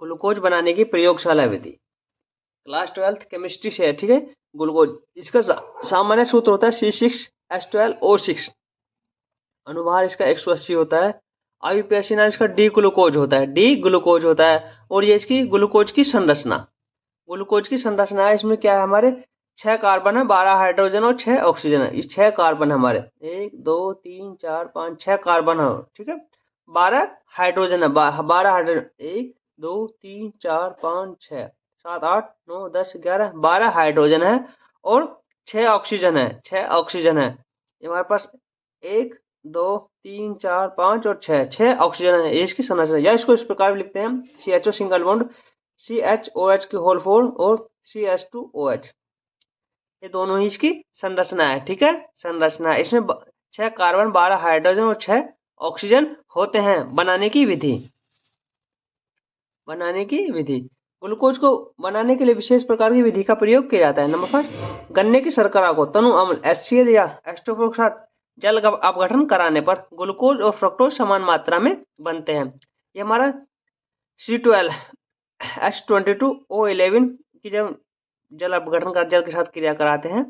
Glucose बनाने की प्रयोगशाला विधि क्लास 12th केमिस्ट्री से है, ठीक है। ग्लूकोज इसका सामान्य सूत्र होता है C6H12O6। अनुभार इसका 180 होता है। आयुपेसी नाम इसका डी ग्लूकोज होता है, डी ग्लूकोज होता है। और ये इसकी ग्लूकोज की संरचना, ग्लूकोज की संरचना है। इसमें क्या है, हमारे 6 कार्बन है, 12 हाइड्रोजन और 6 ऑक्सीजन है। ये 6 कार्बन है हमारे, 1 2 3 4 5 6 कार्बन है, ठीक है। 12 हाइड्रोजन है, 12 हाइड्रोजन, 1 2 3 4 5 6 7 8 9 10 11 12 हाइड्रोजन है और 6 ऑक्सीजन है, 6 ऑक्सीजन है। ये हमारे पास 1 2 3 4 5 और 6 ऑक्सीजन है। ये इसकी संरचना, या इसको इस प्रकार भी लिखते हैं CHO सिंगल बॉन्ड CHOH की होल 4 और CH2OH। ये दोनों ही इसकी संरचना है, ठीक है। संरचना है, इसमें 6 कार्बन 12 हाइड्रोजन और 6 ऑक्सीजन होते हैं। बनाने की विधि, बनाने की विधि, ग्लूकोज को बनाने के लिए विशेष प्रकार की विधि का प्रयोग किया जाता है। नंबर फर्स्ट, गन्ने की शर्करा को तनु अम्ल HCl या H2O के साथ जल अपघटन कराने पर ग्लूकोज और फ्रक्टोज समान मात्रा में बनते हैं। ये हमारा C12 H22O11 की जब जल अपघटन का जल के साथ क्रिया कराते हैं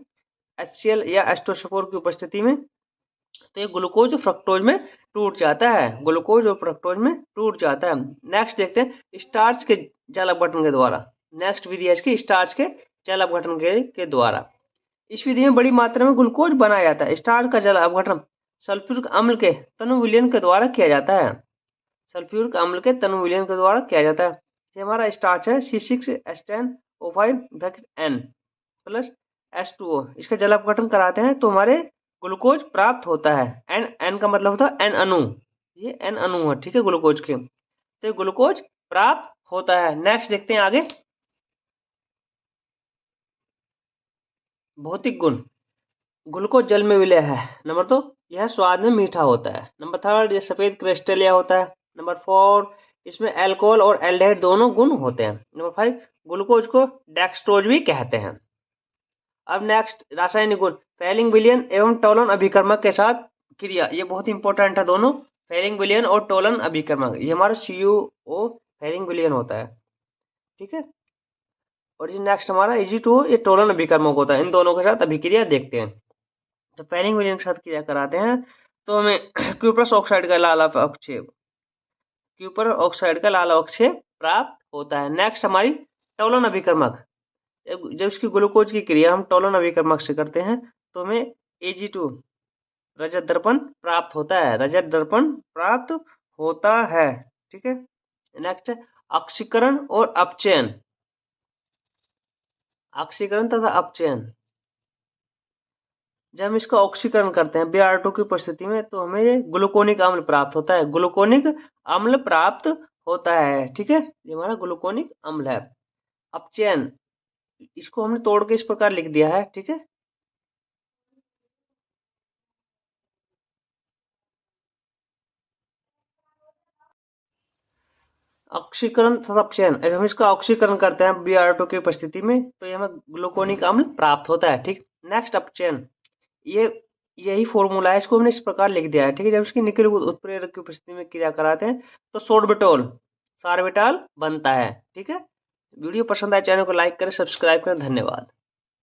HCl या H2SO4 की उपस्थिति में, तो ये ग्लूकोज और फ्रक्टोज में टूट जाता है, ग्लूकोज और फ्रक्टोज में टूट जाता है। नेक्स्ट देखते हैं स्टार्च के जल अपघटन के द्वारा। नेक्स्ट विधि है इसकी स्टार्च के जल अपघटन के द्वारा। इस विधि में बड़ी मात्रा में ग्लूकोज बनाया जाता है। स्टार्च का जल अपघटन सल्फ्यूरिक अम्ल के तनु विलयन के द्वारा किया जाता है, सल्फ्यूरिक अम्ल के तनु विलयन के द्वारा किया जाता है। ये हमारा स्टार्च है C6H10O5 प्लस H2O, इसका जल अपघटन कराते हैं तो हमारे ग्लूकोज प्राप्त होता है। एन का मतलब होता है एन अणु, ये एन अणु है, ठीक है, ग्लूकोज के, तो ग्लूकोज प्राप्त होता है। नेक्स्ट देखते हैं आगे, भौतिक गुण। ग्लूकोज जल में विलय है। नंबर 2, यह स्वाद में मीठा होता है। नंबर 3, ये सफेद क्रिस्टलीय होता है। नंबर 4, इसमें अल्कोहल और एल्डिहाइड दोनों गुण होते हैं। नंबर 5, ग्लूकोज को डेक्सट्रोज भी कहते हैं। अब नेक्स्ट रासायनिक गुण, फैलिंग विलयन एवं टोलन अभिकर्मक के साथ क्रिया, ये बहुत इंपॉर्टेंट है दोनों, फैलिंग विलयन और टोलन अभिकर्मक। ये हमारा CuO फैलिंग विलयन होता है, ठीक है। और ये नेक्स्ट हमारा Ag2O, ये टोलन अभिकर्मक होता है। इन दोनों के साथ अभिक्रिया देखते हैं। तो फैलिंग विलयन के साथ क्रिया कराते हैं तो हमें क्यूप्रस ऑक्साइड का लाल अवक्षेप, क्यूपर ऑक्साइड का लाल अवक्षेप प्राप्त होता है। नेक्स्ट हमारी टोलन अभिकर्मक, जब इसकी ग्लूकोज की क्रिया हम टोलन अभिकर्मक से करते हैं तो हमें Ag2 रजत दर्पण प्राप्त होता है, रजत दर्पण प्राप्त होता है, ठीक है। नेक्स्ट ऑक्सीकरण और अपचयन, ऑक्सीकरण तथा अपचयन, जब हम इसका ऑक्सीकरण करते हैं Br2 की उपस्थिति में तो हमें ग्लूकोनिक अम्ल प्राप्त होता है, ग्लूकोनिक अम्ल प्राप्त होता है, ठीक है। ये हमारा ग्लूकोनिक अम्ल है। अपचयन, इसको हमने तोड़ के इस प्रकार लिख दिया है, ठीक है। ऑक्सीकरण तथा अपचयन, अगर हम इसका ऑक्सीकरण करते हैं Br2 की उपस्थिति में तो ये हमें ग्लूकोनिक अम्ल प्राप्त होता है, ठीक। नेक्स्ट अपचयन, ये यही फॉर्मूला है, इसको हमने इस प्रकार लिख दिया है, ठीक है। जब इसकी निकल उत्प्रेरक की उपस्थिति में क्रिया कराते हैं तो सोर्बिटोल सार्बिटॉल बनता है, ठीक है। वीडियो पसंद आए चैनल को लाइक करें, सब्सक्राइब करें, धन्यवाद।